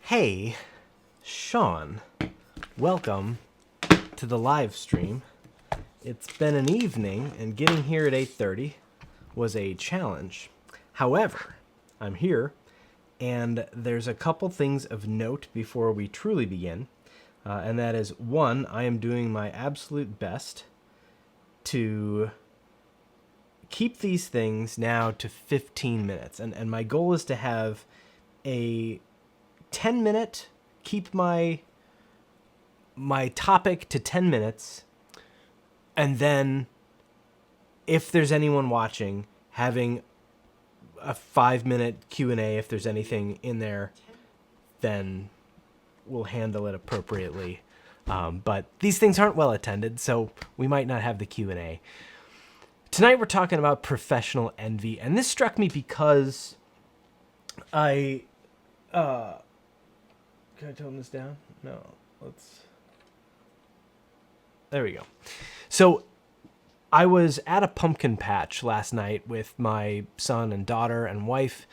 Hey, Sean, welcome to the live stream. It's been an evening, and getting here at 8:30 was a challenge. However, I'm here, and there's a couple things of note before we truly begin, and that is, one, I am doing my absolute best to keep these things now to 15 minutes, and my goal is to have a 10-minute, keep my topic to 10 minutes, and then if there's anyone watching, having a 5-minute Q&A. If there's anything in there, then we'll handle it appropriately. But these things aren't well attended, so we might not have the Q&A. Tonight we're talking about professional envy, and this struck me because can I tone this down? No, there we go. So I was at a pumpkin patch last night with my son and daughter and wife,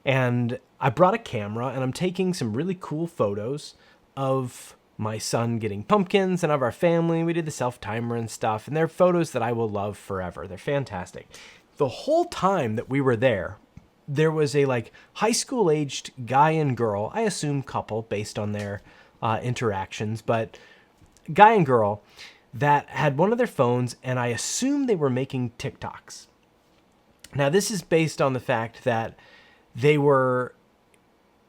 and I brought a camera, and I'm taking some really cool photos of my son getting pumpkins and of our family. We did the self-timer and stuff, and they're photos that I will love forever. They're fantastic. The whole time that we were there was a high school aged guy and girl, I assume couple based on their interactions, but guy and girl that had one of their phones, and I assume they were making TikToks. Now, this is based on the fact that they were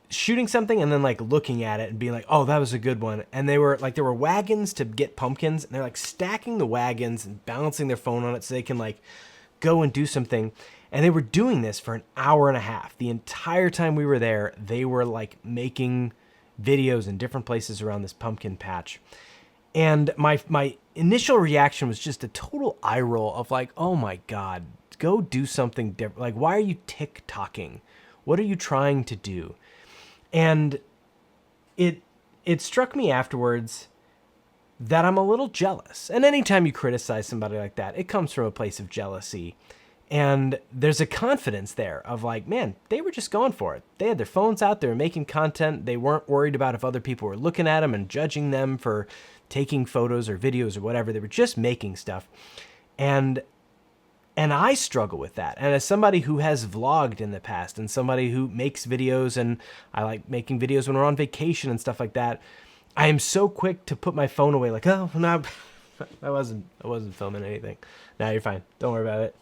shooting something and then looking at it and being like, oh, that was a good one. And there were wagons to get pumpkins, and they're stacking the wagons and balancing their phone on it so they can go and do something. And they were doing this for an hour and a half. The entire time we were there, they were making videos in different places around this pumpkin patch. And my initial reaction was just a total eye roll of oh my God, go do something different. Why are you TikToking? What are you trying to do? And it struck me afterwards that I'm a little jealous. And anytime you criticize somebody like that, it comes from a place of jealousy. And there's a confidence there of man, they were just going for it. They had their phones out, they were making content. They weren't worried about if other people were looking at them and judging them for taking photos or videos or whatever. They were just making stuff. And I struggle with that. And as somebody who has vlogged in the past and somebody who makes videos, and I like making videos when we're on vacation and stuff like that, I am so quick to put my phone away oh, no, I wasn't filming anything. Nah, you're fine. Don't worry about it.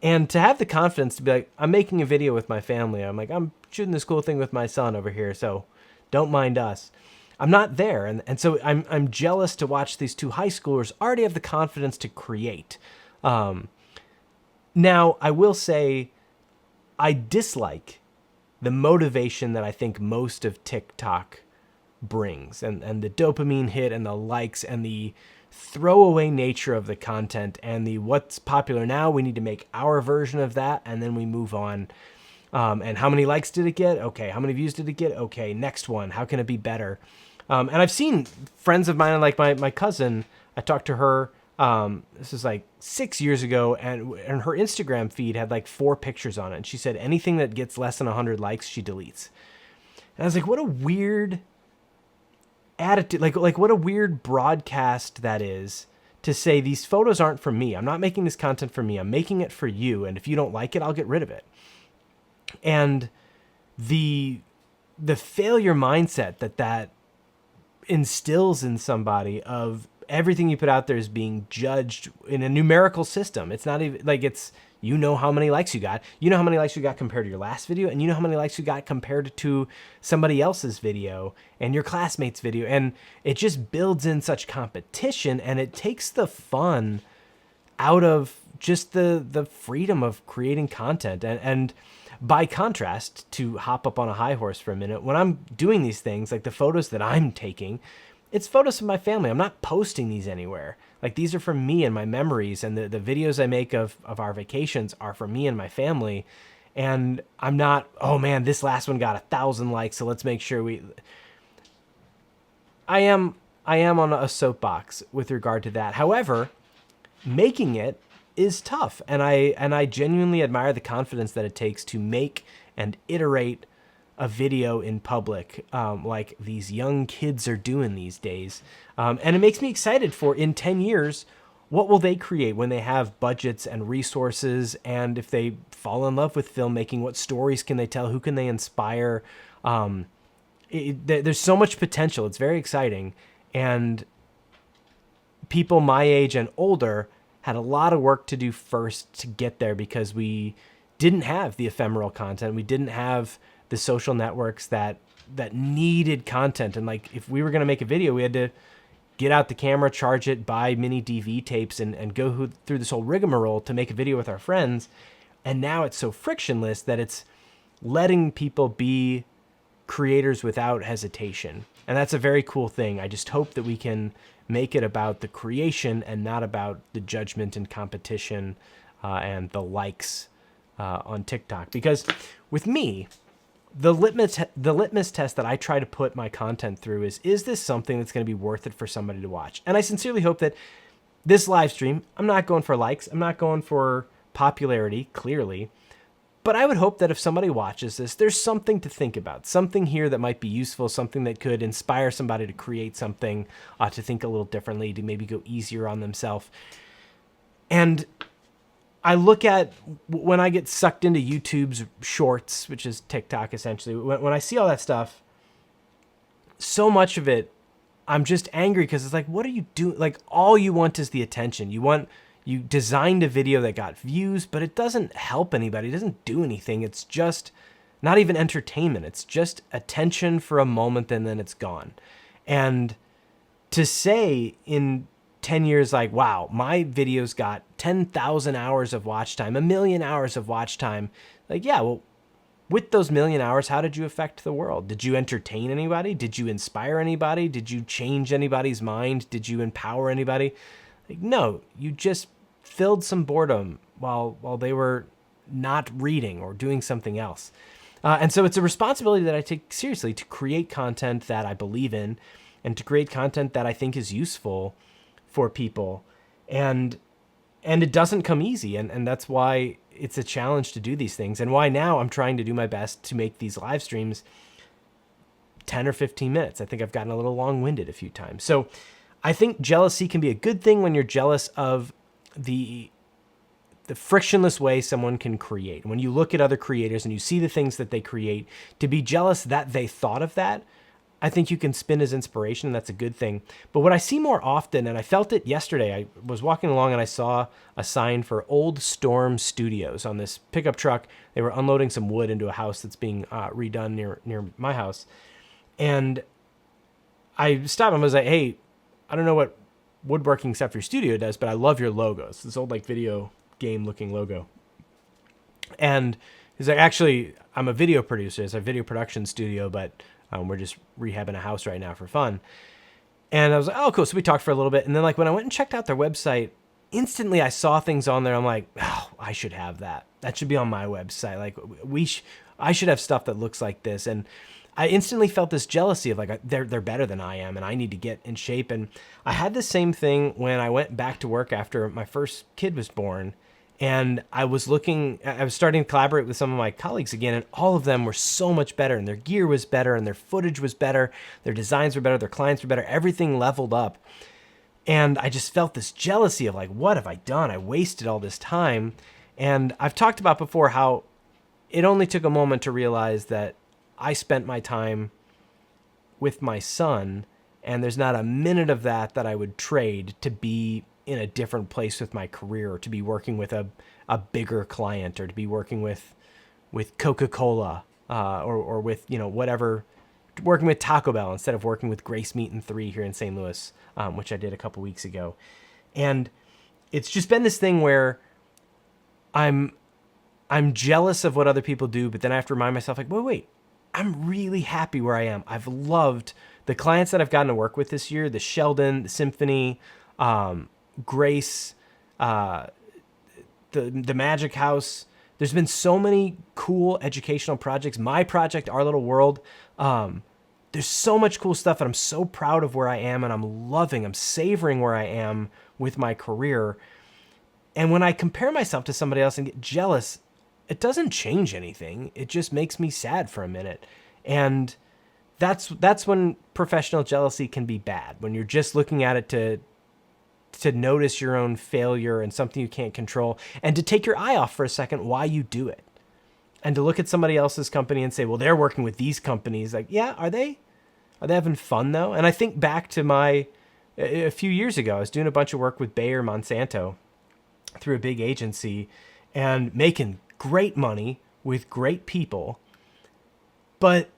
And to have the confidence to be I'm making a video with my family. I'm shooting this cool thing with my son over here, so don't mind us. I'm not there. And so I'm jealous to watch these two high schoolers already have the confidence to create. Now, I will say I dislike the motivation that I think most of TikTok brings, and the dopamine hit and the likes and the throwaway nature of the content and the what's popular now, we need to make our version of that, and then we move on. And how many likes did it get? Okay. How many views did it get? Okay. Next one. How can it be better? And I've seen friends of mine, like my cousin, I talked to her, this is 6 years ago, and her Instagram feed had 4 pictures on it. And she said anything that gets less than 100 likes, she deletes. And I was what a weird attitude, what a weird broadcast that is, to say these photos aren't for me. I'm not making this content for me. I'm making it for you. And if you don't like it, I'll get rid of it. And the failure mindset that instills in somebody of everything you put out there is being judged in a numerical system. It's not even it's, how many likes you got, how many likes you got compared to your last video, and how many likes you got compared to somebody else's video and your classmate's video. And it just builds in such competition, and it takes the fun out of just the freedom of creating content. And by contrast, to hop up on a high horse for a minute, when I'm doing these things, the photos that I'm taking, it's photos of my family. I'm not posting these anywhere. These are for me and my memories, and the videos I make of our vacations are for me and my family. And I'm not, oh man, this last one got 1,000 likes, so let's make sure I am on a soapbox with regard to that. However, making it is tough, and I genuinely admire the confidence that it takes to make and iterate a video in public, like these young kids are doing these days. And it makes me excited for in 10 years, what will they create when they have budgets and resources? And if they fall in love with filmmaking, what stories can they tell? Who can they inspire? There's so much potential. It's very exciting. And people my age and older had a lot of work to do first to get there, because we didn't have the ephemeral content. We didn't have the social networks that needed content. And like, if we were going to make a video, we had to get out the camera, charge it, buy mini DV tapes, and go through this whole rigmarole to make a video with our friends. And now it's so frictionless that it's letting people be creators without hesitation. And that's a very cool thing. I just hope that we can make it about the creation and not about the judgment and competition and the likes on TikTok. Because with me, the litmus test that I try to put my content through is this something that's going to be worth it for somebody to watch? And I sincerely hope that this live stream, I'm not going for likes, I'm not going for popularity, clearly, but I would hope that if somebody watches this, there's something to think about, something here that might be useful, something that could inspire somebody to create something, to think a little differently, to maybe go easier on themselves. And I look at when I get sucked into YouTube's shorts, which is TikTok essentially, when I see all that stuff, so much of it, I'm just angry because it's like, what are you doing? Like, all you want is the attention. You designed a video that got views, but it doesn't help anybody. It doesn't do anything. It's just not even entertainment. It's just attention for a moment and then it's gone. And to say in 10 years, like, wow, my videos got 10,000 hours of watch time, 1 million hours of watch time. Like, yeah, well, with those 1 million hours, how did you affect the world? Did you entertain anybody? Did you inspire anybody? Did you change anybody's mind? Did you empower anybody? Like, no, you just filled some boredom while they were not reading or doing something else. And so it's a responsibility that I take seriously to create content that I believe in and to create content that I think is useful for people. And it doesn't come easy. And that's why it's a challenge to do these things, and why now I'm trying to do my best to make these live streams 10 or 15 minutes. I think I've gotten a little long-winded a few times. So I think jealousy can be a good thing when you're jealous of the frictionless way someone can create. When you look at other creators and you see the things that they create, to be jealous that they thought of that, I think you can spin as inspiration, and that's a good thing. But what I see more often, and I felt it yesterday, I was walking along and I saw a sign for Old Storm Studios on this pickup truck. They were unloading some wood into a house that's being redone near my house. And I stopped and was like, hey, I don't know what woodworking stuff your studio does, but I love your logos. This old like video game looking logo. And he's like, actually, I'm a video producer. It's a video production studio, but we're just rehabbing a house right now for fun. And I was like, oh, cool. So we talked for a little bit. And then like when I went and checked out their website, instantly I saw things on there. I'm like, oh, I should have that. That should be on my website. Like I should have stuff that looks like this. And I instantly felt this jealousy of like, they're better than I am and I need to get in shape. And I had the same thing when I went back to work after my first kid was born. And I was starting to collaborate with some of my colleagues again, and all of them were so much better, and their gear was better, and their footage was better, their designs were better, their clients were better, everything leveled up. And I just felt this jealousy of like, what have I done? I wasted all this time. And I've talked about before how it only took a moment to realize that I spent my time with my son, and there's not a minute of that I would trade to be in a different place with my career, or to be working with a bigger client, or to be working with Coca-Cola, or with, whatever, working with Taco Bell instead of working with Grace Meat and 3 here in St. Louis, which I did a couple weeks ago. And it's just been this thing where I'm jealous of what other people do, but then I have to remind myself like, wait, I'm really happy where I am. I've loved the clients that I've gotten to work with this year, the Sheldon, the Symphony, Grace, the Magic House. There's been so many cool educational projects. My project, Our Little World. There's so much cool stuff, and I'm so proud of where I am, and I'm savoring where I am with my career. And when I compare myself to somebody else and get jealous, it doesn't change anything. It just makes me sad for a minute. And that's when professional jealousy can be bad, when you're just looking at it to notice your own failure and something you can't control, and to take your eye off for a second why you do it. And to look at somebody else's company and say, well, they're working with these companies. Like, yeah, are they? Are they having fun, though? And I think back to a few years ago, I was doing a bunch of work with Bayer Monsanto through a big agency and making great money with great people. But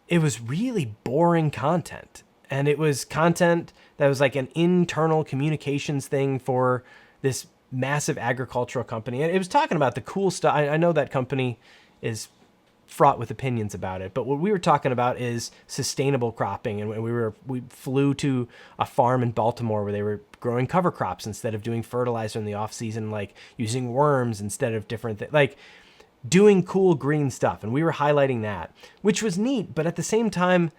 it was really boring content. And it was content that was like an internal communications thing for this massive agricultural company. And it was talking about the cool stuff. I know that company is fraught with opinions about it, but what we were talking about is sustainable cropping. And we flew to a farm in Baltimore where they were growing cover crops instead of doing fertilizer in the off season, like using worms instead of different things, like doing cool green stuff. And we were highlighting that, which was neat. But at the same time,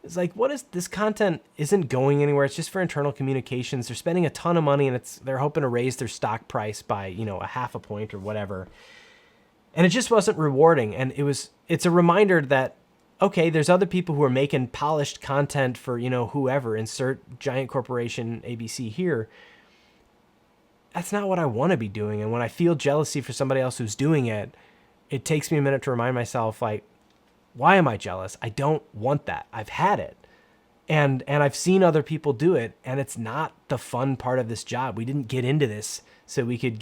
it's like, what is this content isn't going anywhere. It's just for internal communications. They're spending a ton of money and they're hoping to raise their stock price by, a half a point or whatever. And it just wasn't rewarding. And it's a reminder that, okay, there's other people who are making polished content for, whoever, insert giant corporation ABC here. That's not what I want to be doing. And when I feel jealousy for somebody else who's doing it, it takes me a minute to remind myself, like, why am I jealous? I don't want that. I've had it. And I've seen other people do it, and it's not the fun part of this job. We didn't get into this so we could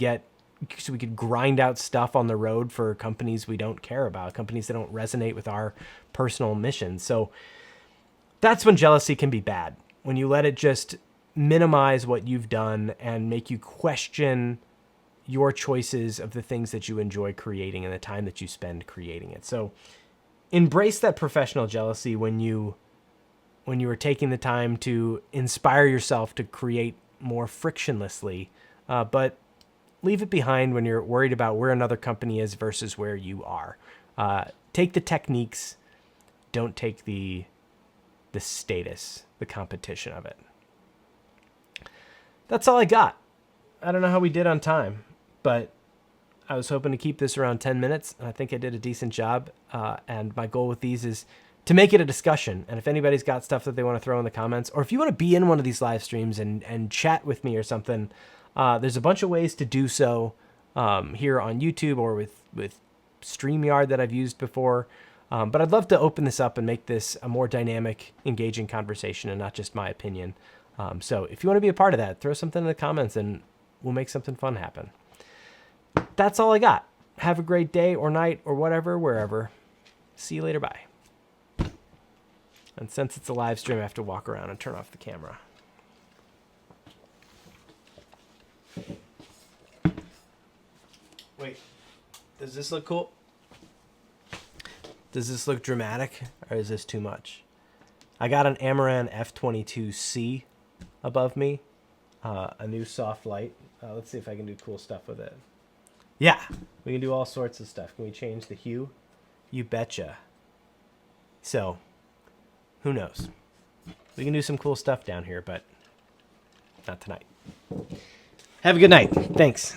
grind out stuff on the road for companies we don't care about, companies that don't resonate with our personal mission. So that's when jealousy can be bad, when you let it just minimize what you've done and make you question your choices of the things that you enjoy creating and the time that you spend creating it. So embrace that professional jealousy when you are taking the time to inspire yourself to create more frictionlessly, but leave it behind when you're worried about where another company is versus where you are. Take the techniques, don't take the status, the competition of it. That's all I got. I don't know how we did on time, but I was hoping to keep this around 10 minutes. I think I did a decent job. And my goal with these is to make it a discussion. And if anybody's got stuff that they want to throw in the comments, or if you want to be in one of these live streams and chat with me or something, there's a bunch of ways to do so here on YouTube or with StreamYard that I've used before. But I'd love to open this up and make this a more dynamic, engaging conversation and not just my opinion. So if you want to be a part of that, throw something in the comments and we'll make something fun happen. That's all I got. Have a great day or night or whatever, wherever. See you later. Bye. And since it's a live stream, I have to walk around and turn off the camera. Wait, does this look cool? Does this look dramatic, or is this too much? I got an Amaran F22C above me, a new soft light. Let's see if I can do cool stuff with it. Yeah, we can do all sorts of stuff. Can we change the hue? You betcha. So, who knows? We can do some cool stuff down here, but not tonight. Have a good night. Thanks.